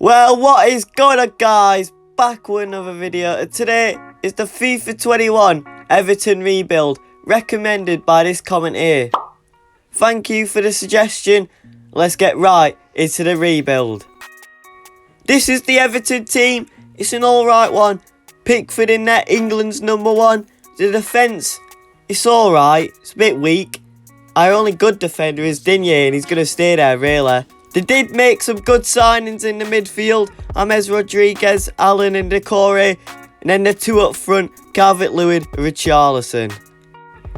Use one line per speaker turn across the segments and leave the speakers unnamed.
Well, what is going on, guys? Back with another video, and today is the FIFA 21 Everton rebuild recommended by this comment here. Thank you for the suggestion. Let's get right into the rebuild. This is the Everton team. It's an alright one. Pickford in net, England's #1. The defence, it's alright. It's a bit weak. Our only good defender is Digne, and he's going to stay there, really. They did make some good signings in the midfield. James Rodriguez, Allen and Decore. And then the two up front, Calvert-Lewin and Richarlison.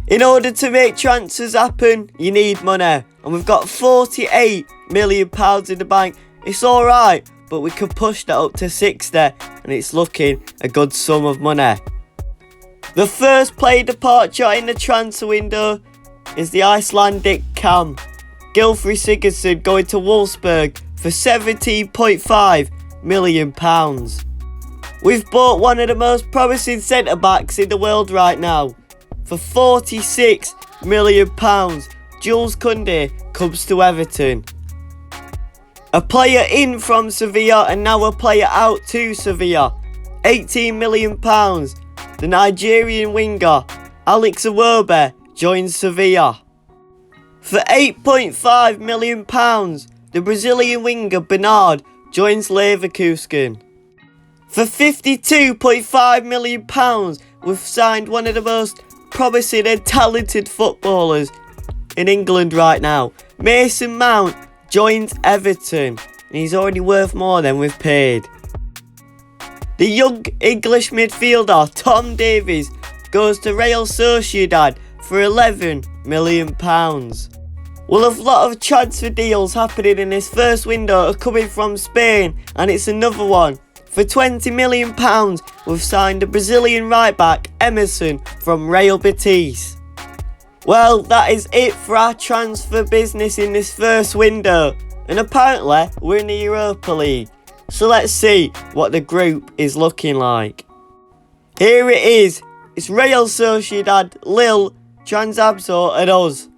In order to make transfers happen, you need money. And we've got £48 million in the bank. It's alright, but we can push that up to 60. And it's looking a good sum of money. The first player departure in the transfer window is the Icelandic Cam. Gylfi Sigurdsson going to Wolfsburg for £17.5 million. We've bought one of the most promising centre-backs in the world right now. For £46 million, Jules Koundé comes to Everton. A player in from Sevilla and now a player out to Sevilla. £18 million. The Nigerian winger, Alex Iwobi, joins Sevilla. For £8.5 million, the Brazilian winger Bernard joins Leverkusen. For £52.5 million, we've signed one of the most promising and talented footballers in England right now. Mason Mount joins Everton, and he's already worth more than we've paid. The young English midfielder Tom Davies goes to Real Sociedad for £11 million. Well, a lot of transfer deals happening in this first window are coming from Spain, and it's another one. For £20 million, we've signed the Brazilian right back Emerson from Real Betis. Well, that is it for our transfer business in this first window, and apparently we're in the Europa League. So let's see what the group is looking like. Here it is. It's Real Sociedad, Lille, Trabzonspor and us.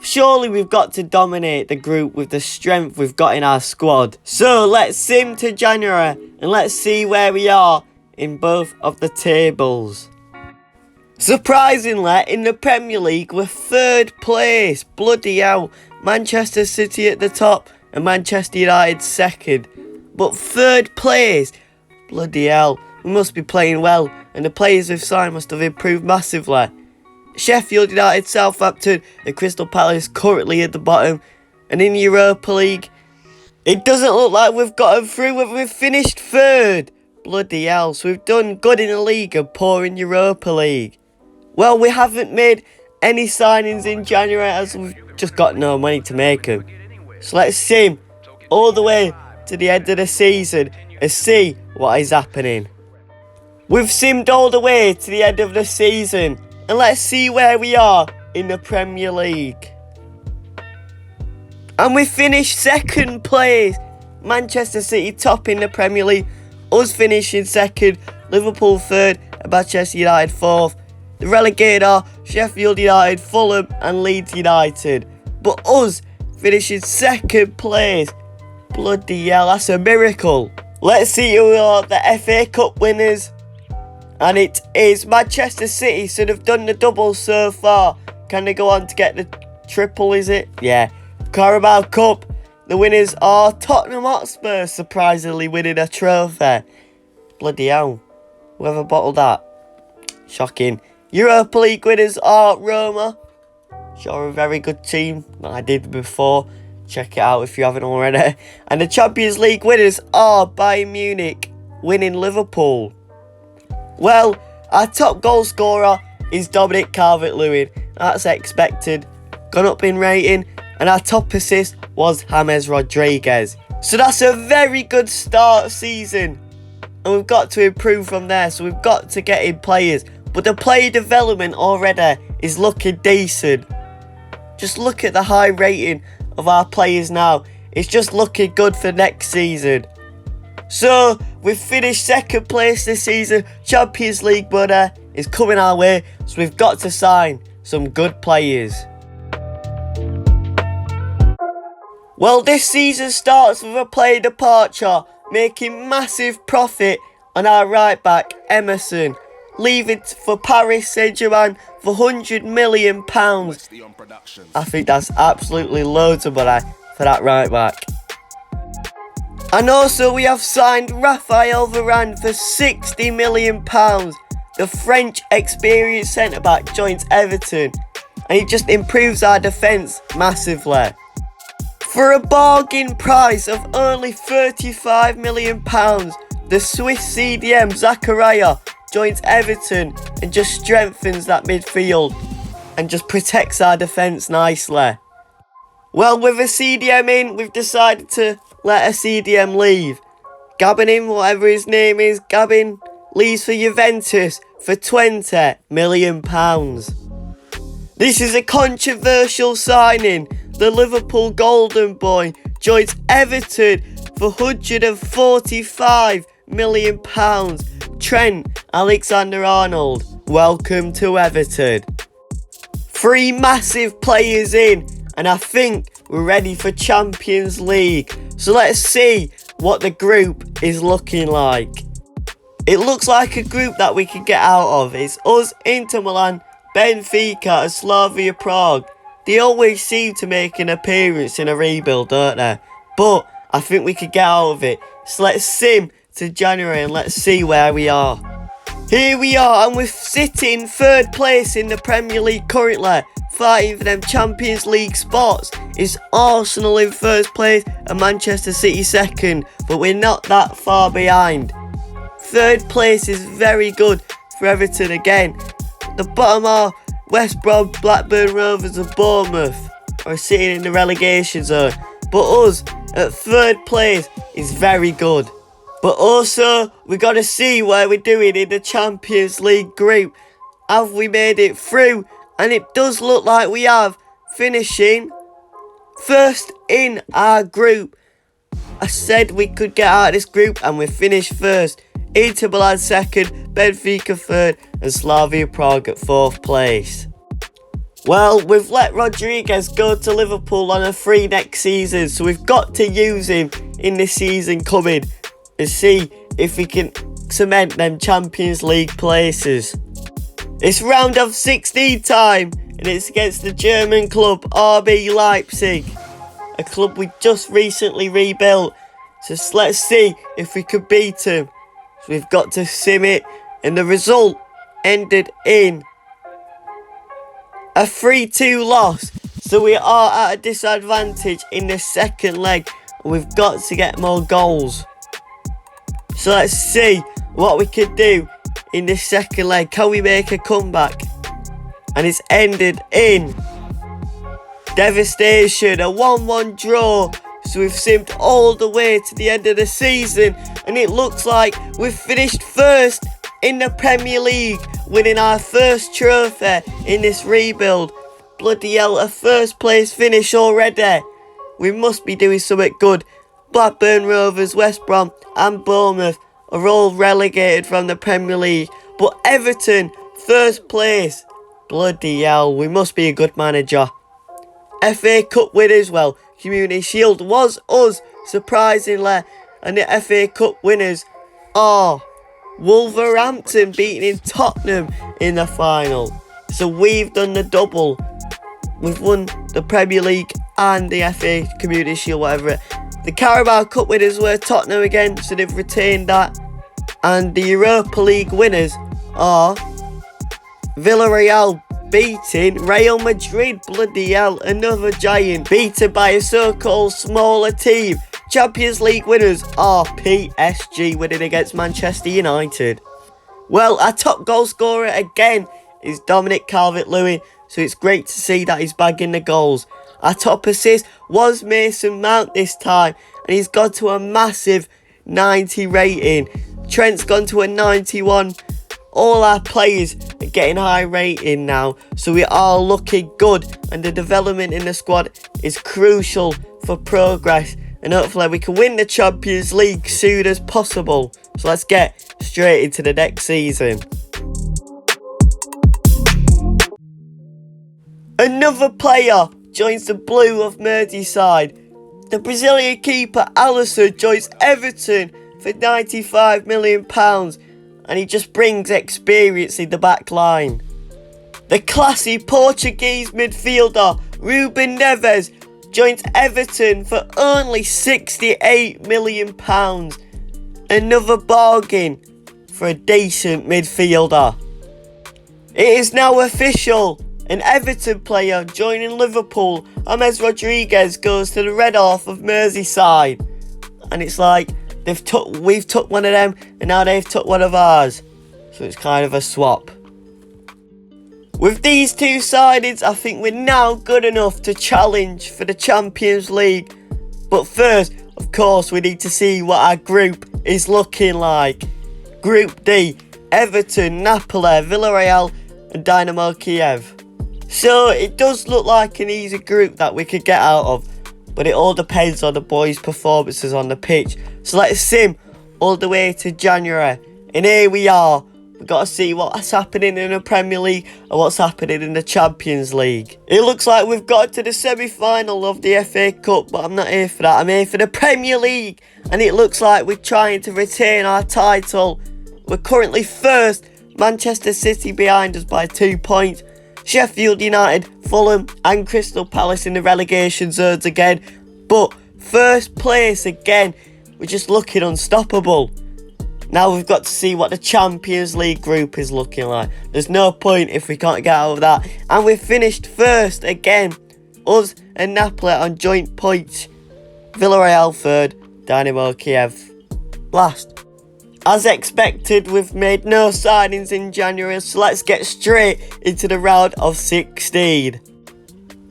Surely we've got to dominate the group with the strength we've got in our squad. So let's sim to January and let's see where we are in both of the tables. Surprisingly, in the Premier League, we're third place. Bloody hell. Manchester City at the top and Manchester United second. But third place? Bloody hell. We must be playing well, and the players we've signed must have improved massively. Sheffield United, Southampton and Crystal Palace currently at the bottom. And in the Europa League, it doesn't look like we've gotten through. We've finished third. Bloody hell. So we've done good in the league and poor in Europa League. Well, we haven't made any signings in January as we've just got no money to make them. So let's sim all the way to the end of the season and see what is happening. We've simmed all the way to the end of the season. And let's see where we are in the Premier League. And we finished second place. Manchester City top in the Premier League. Us finishing second. Liverpool third. And Manchester United fourth. The relegated are Sheffield United, Fulham and Leeds United. But us finishing second place. Bloody hell, that's a miracle. Let's see who are the FA Cup winners. And it is Manchester City, so they've done the double so far. Can they go on to get the triple, is it? Yeah. Carabao Cup. The winners are Tottenham Hotspur, surprisingly winning a trophy. Bloody hell. Whoever bottled that. Shocking. Europa League winners are Roma. Sure, a very good team that I did before. Check it out if you haven't already. And the Champions League winners are Bayern Munich, winning Liverpool. Well, our top goal scorer is Dominic Calvert-Lewin. That's expected. Gone up in rating. And our top assist was James Rodriguez. So that's a very good start season. And we've got to improve from there. So we've got to get in players. But the player development already is looking decent. Just look at the high rating of our players now. It's just looking good for next season. So, we've finished second place this season. Champions League money is coming our way. So, we've got to sign some good players. Well, this season starts with a player departure. making massive profit on our right back Emerson, leaving for Paris Saint-Germain for £100 million. I think that's absolutely loads of money for that right back. And also we have signed Raphael Varane for £60 million. The French experienced centre-back joins Everton, and he just improves our defence massively. For a bargain price of only £35 million, the Swiss CDM Zakaria joins Everton and just strengthens that midfield and just protects our defence nicely. Well, with a CDM in, we've decided to let a CDM leave. Gabin, whatever his name is, Gabin leaves for Juventus for £20 million. This is a controversial signing. The Liverpool Golden Boy joins Everton for £145 million. Trent Alexander-Arnold, welcome to Everton. 3 massive players in, and I think we're ready for Champions League. So let's see what the group is looking like. It looks like a group that we can get out of. It's us, Inter Milan, Benfica and Slavia Prague. They always seem to make an appearance in a rebuild, don't they? But I think we could get out of it. So let's sim to January and let's see where we are. Here we are, and we're sitting 3rd place in the Premier League currently, fighting for them Champions League spots. It's Arsenal in 1st place and Manchester City 2nd, but we're not that far behind. 3rd place is very good for Everton again. The bottom are West Brom, Blackburn Rovers and Bournemouth are sitting in the relegation zone. But us at 3rd place is very good. But also, we got to see where we're doing in the Champions League group. Have we made it through? And it does look like we have, finishing 1st in our group. I said we could get out of this group and we finished 1st. Inter Milan 2nd, Benfica 3rd and Slavia Prague at 4th place. Well, we've let Rodriguez go to Liverpool on a free next season, so we've got to use him in this season coming and see if we can cement them Champions League places. It's round of 16 time, and it's against the German club RB Leipzig, a club we just recently rebuilt. So let's see if we can beat them. So we've got to sim it, and the result ended in a 3-2 loss. So we are at a disadvantage in the 2nd leg, and we've got to get more goals. So let's see what we can do in this 2nd leg. Can we make a comeback? And it's ended in devastation, a 1-1 draw. So we've simmed all the way to the end of the season, and it looks like we've finished 1st in the Premier League, winning our 1st trophy in this rebuild. Bloody hell, a 1st place finish already. We must be doing something good. Blackburn Rovers, West Brom and Bournemouth are all relegated from the Premier League, but Everton 1st place. Bloody hell, we must be a good manager. FA Cup winners, well, Community Shield was us, surprisingly, and the FA Cup winners are Wolverhampton beating Tottenham in the final. So we've done the double. We've won the Premier League and the FA Community Shield, whatever. The Carabao Cup winners were Tottenham again, so they've retained that. And the Europa League winners are Villarreal beating Real Madrid. Bloody hell, another giant beaten by a so-called smaller team. Champions League winners are PSG winning against Manchester United. Well, our top goal scorer again is Dominic Calvert-Lewin, so it's great to see that he's bagging the goals. Our top assist was Mason Mount this time, and he's gone to a massive 90 rating. Trent's gone to a 91. All our players are getting high rating now, so we are looking good, and the development in the squad is crucial for progress, and hopefully we can win the Champions League soon as possible. So let's get straight into the next season. Another player joins the blue of Merseyside. The Brazilian keeper Alisson joins Everton for £95 million and he just brings experience in the back line. The classy Portuguese midfielder Ruben Neves joins Everton for only £68 million. Another bargain for a decent midfielder. It is now official. An Everton player joining Liverpool, James Rodriguez, goes to the Red Half of Merseyside. And it's like we've took one of them and now they've took one of ours. So it's kind of a swap. With these two signings, I think we're now good enough to challenge for the Champions League. But first, of course, we need to see what our group is looking like. Group D, Everton, Napoli, Villarreal and Dynamo Kiev. So it does look like an easy group that we could get out of, but it all depends on the boys' performances on the pitch. So let's sim all the way to January, and here we are. We've got to see what's happening in the Premier League and what's happening in the Champions League. It looks like we've got to the semi-final of the FA Cup, but I'm not here for that. I'm here for the Premier League, and it looks like we're trying to retain our title. We're currently first, Manchester City behind us by 2 points. Sheffield United, Fulham and Crystal Palace in the relegation zones again. But first place again, we're just looking unstoppable. Now we've got to see what the Champions League group is looking like. There's no point if we can't get out of that. And we've finished first again. Us and Napoli on joint points. Villarreal third, Dynamo Kiev last. As expected, we've made no signings in January, so let's get straight into the round of 16.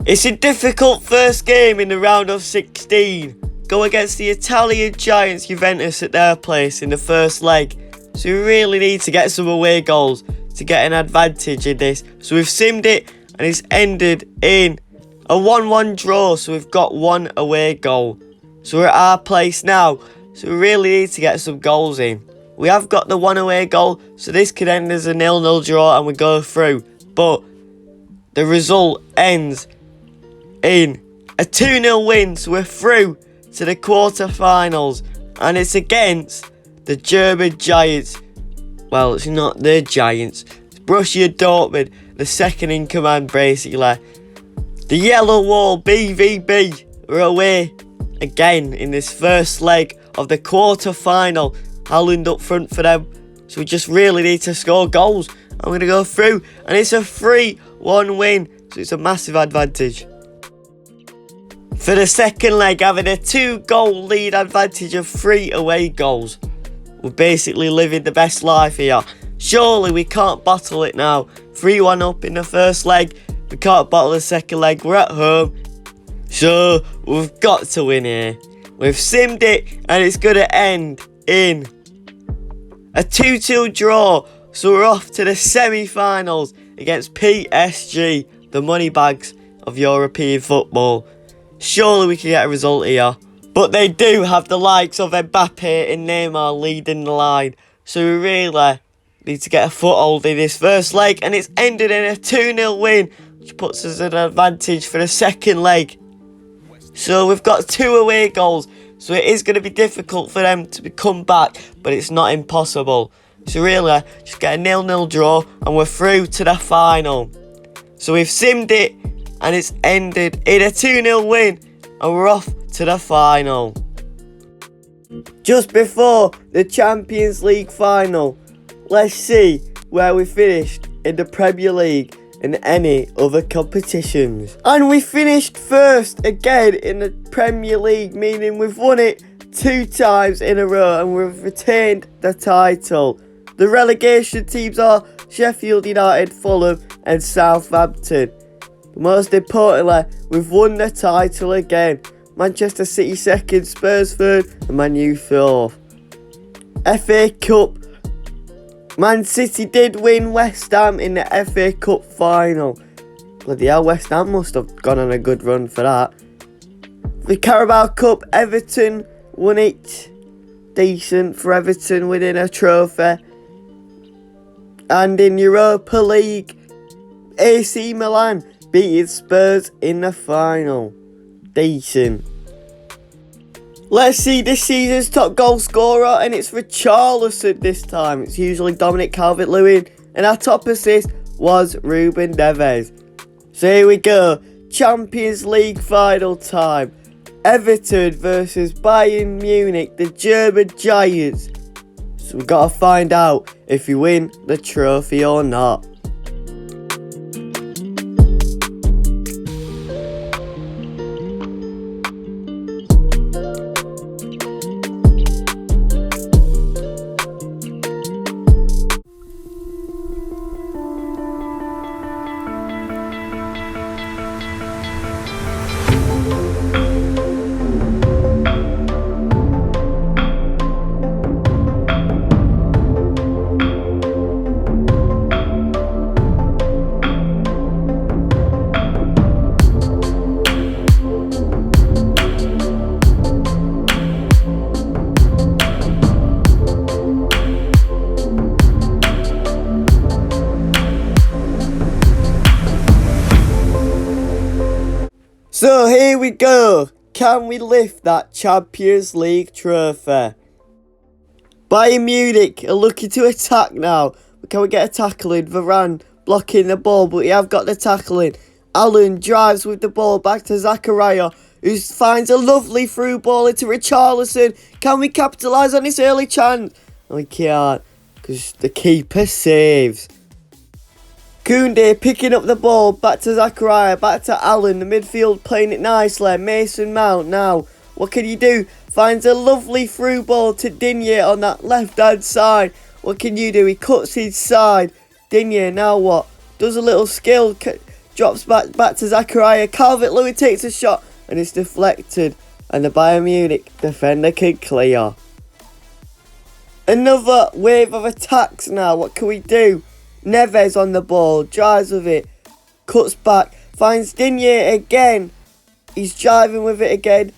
It's a difficult first game in the round of 16. Go against the Italian giants Juventus at their place in the first leg. So we really need to get some away goals to get an advantage in this. So we've simmed it and it's ended in a 1-1 draw, so we've got one away goal. So we're at our place now, so we really need to get some goals in. We have got the one away goal, so this could end as a 0-0 draw and we go through. But the result ends in a 2-0 win, so we're through to the quarter-finals. And it's against the German Giants. Well, it's not the Giants. It's Borussia Dortmund, the second in command, basically. The Yellow Wall, BVB, are away again in this first leg of the quarter-final. Haaland up front for them. So we just really need to score goals. I'm going to go through. And it's a 3-1 win. So it's a massive advantage. For the second leg, having a 2-goal lead advantage of 3 away goals. We're basically living the best life here. Surely we can't bottle it now. 3-1 up in the first leg. We can't bottle the second leg. We're at home. So we've got to win here. We've simmed it and it's going to end in a 2-2 draw. So we're off to the semi-finals against PSG, the moneybags of European football. Surely we can get a result here. But they do have the likes of Mbappe and Neymar leading the line. So we really need to get a foothold in this first leg. And it's ended in a 2-0 win, which puts us at an advantage for the second leg. So we've got 2 away goals. So it is going to be difficult for them to come back, but it's not impossible. So really, just get a 0-0 draw and we're through to the final. So we've simmed it and it's ended in a 2-0 win and we're off to the final. Just before the Champions League final, let's see where we finished in the Premier League and any other competitions. And we finished first again in the Premier League, meaning we've won it 2 times in a row and we've retained the title. The relegation teams are Sheffield United, Fulham and Southampton. But most importantly, we've won the title again. Manchester City second, Spurs third and Man U fourth. FA Cup. Man City did win West Ham in the FA Cup final. Bloody hell, West Ham must have gone on a good run for that. The Carabao Cup, Everton won it. Decent for Everton winning a trophy. And in Europa League, AC Milan beating Spurs in the final. Decent. Let's see this season's top goal scorer, and it's Richarlison this time. It's usually Dominic Calvert-Lewin, and our top assist was Ruben Neves. So here we go, Champions League final time. Everton versus Bayern Munich, the German Giants. So we've got to find out if we win the trophy or not. So here we go. Can we lift that Champions League trophy? Bayern Munich are looking to attack now. But can we get a tackle in? Varane blocking the ball, but we have got the tackle in. Allen drives with the ball back to Zakaria, who finds a lovely through ball into Richarlison. Can we capitalise on this early chance? No, we can't, because the keeper saves. Koundé picking up the ball, back to Zakaria, back to Allen, the midfield playing it nicely. Mason Mount now, what can you do? Finds a lovely through ball to Digne on that left hand side. What can you do? He cuts his side. Digne now what? Does a little skill, drops back to Zakaria. Calvert-Lewin takes a shot and it's deflected. And the Bayern Munich defender can clear. Another wave of attacks now, what can we do? Neves on the ball, drives with it, cuts back, finds Digne again. He's driving with it again.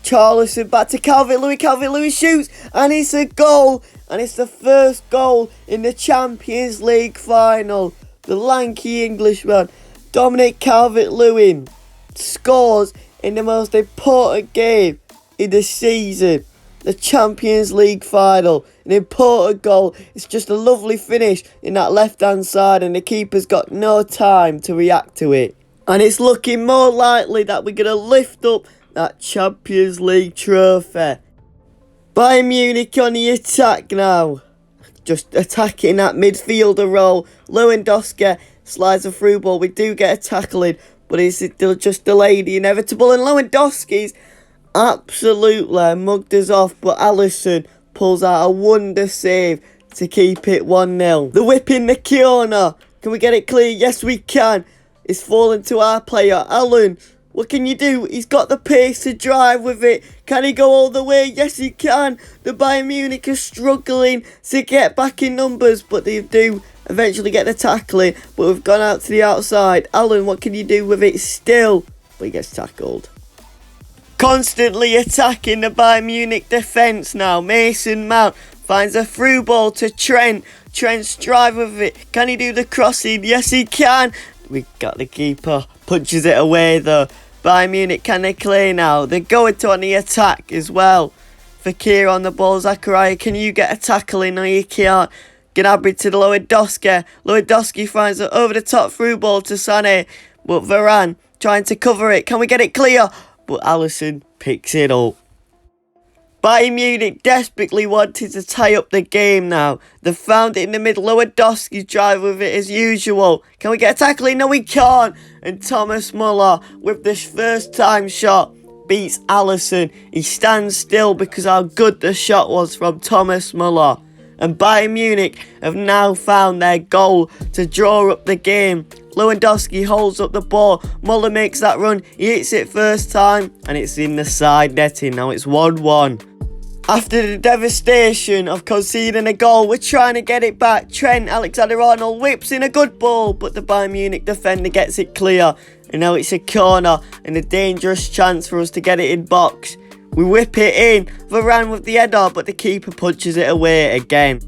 Richarlison back to Calvert-Lewin. Calvert-Lewin shoots, and it's a goal. And it's the first goal in the Champions League final. The lanky Englishman, Dominic Calvert-Lewin, scores in the most important game in the season. The Champions League final, an important goal. It's just a lovely finish in that left-hand side, and the keeper's got no time to react to it. And it's looking more likely that we're going to lift up that Champions League trophy. Bayern Munich on the attack now. Just attacking that midfielder role. Lewandowski slides a through ball. We do get a tackle in, but it's just delayed the inevitable. And Lewandowski's absolutely mugged us off, but Alisson pulls out a wonder save to keep it 1-0. The whip in the corner. Can we get it clear? Yes, we can. It's fallen to our player, Allen. What can you do? He's got the pace to drive with it. Can he go all the way? Yes, he can. The Bayern Munich are struggling to get back in numbers, but they do eventually get the tackling. But we've gone out to the outside. Allen, what can you do with it still? But he gets tackled. Constantly attacking the Bayern Munich defence now. Mason Mount finds a through ball to Trent. Trent's drive with it. Can he do the crossing? Yes, he can. We got the keeper. Punches it away though. Bayern Munich, can they clear now? They're going to on the attack as well. Fakir on the ball. Zakaria, can you get a tackle in? No, you can't. Gnabry to the Lewandowski. Lewandowski finds an over the top through ball to Sané. But Varane trying to cover it. Can we get it clear? But Alisson picks it up. Bayern Munich desperately wanted to tie up the game now. They found it in the middle. Lewandowski's drive with it as usual. Can we get a tackle in? No, we can't. And Thomas Muller with this first time shot beats Alisson. He stands still because how good the shot was from Thomas Muller. And Bayern Munich have now found their goal to draw up the game. Lewandowski holds up the ball. Muller makes that run. He hits it first time and it's in the side netting. Now it's 1-1. After the devastation of conceding a goal, we're trying to get it back. Trent Alexander-Arnold whips in a good ball, but the Bayern Munich defender gets it clear. And now it's a corner and a dangerous chance for us to get it in box. We whip it in. Varane with the header, but the keeper punches it away again.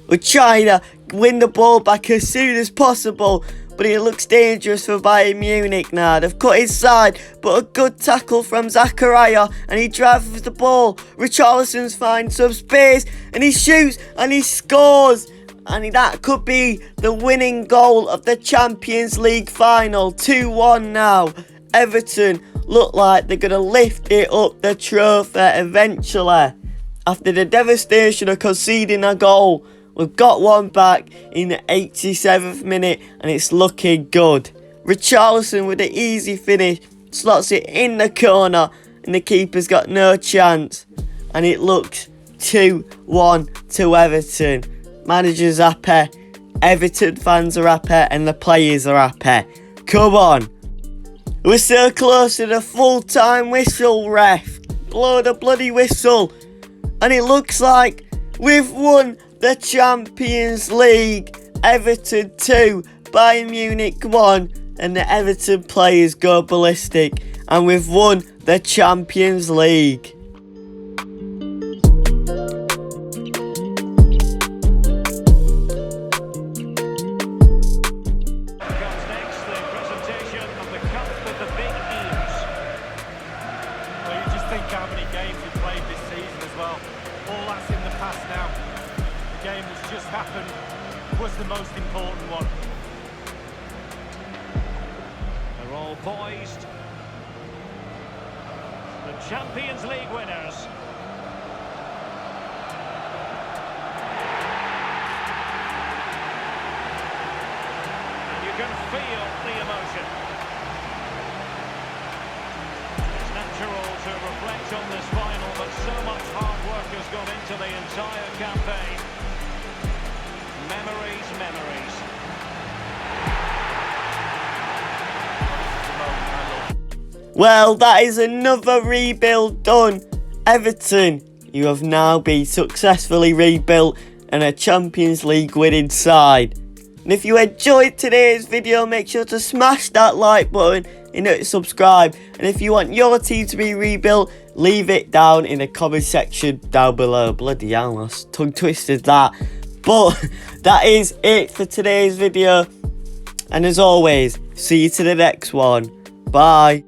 We're trying to win the ball back as soon as possible, but it looks dangerous for Bayern Munich now. They've cut his side, but a good tackle from Zakaria, and he drives the ball. Richarlison's finds some space, and he shoots, and he scores. And that could be the winning goal of the Champions League final. 2-1 now. Everton look like they're going to lift it up the trophy eventually. After the devastation of conceding a goal, we've got one back in the 87th minute, and it's looking good. Richarlison with an easy finish slots it in the corner, and the keeper's got no chance. And it looks 2-1 to Everton. Manager's happy, Everton fans are happy, and the players are happy. Come on. We're so close to the full-time whistle, ref. Blow the bloody whistle. And it looks like we've won the Champions League. Everton 2, Bayern Munich 1, and the Everton players go ballistic. And we've won the Champions League.
How many games we played this season as well. All that's in the past now. The game that's just happened was the most important one. They're all poised. The Champions League winners. And you can feel the emotion. To reflect on this final, but so much hard work has gone into the entire campaign. Memories, memories.
Well, that is another rebuild done. Everton, you have now been successfully rebuilt and a Champions League winning side. And if you enjoyed today's video, make sure to smash that like button and subscribe. And if you want your team to be rebuilt, leave it down in the comment section down below. Bloody hell, I tongue twisted that. But that is it for today's video. And as always, see you to the next one. Bye.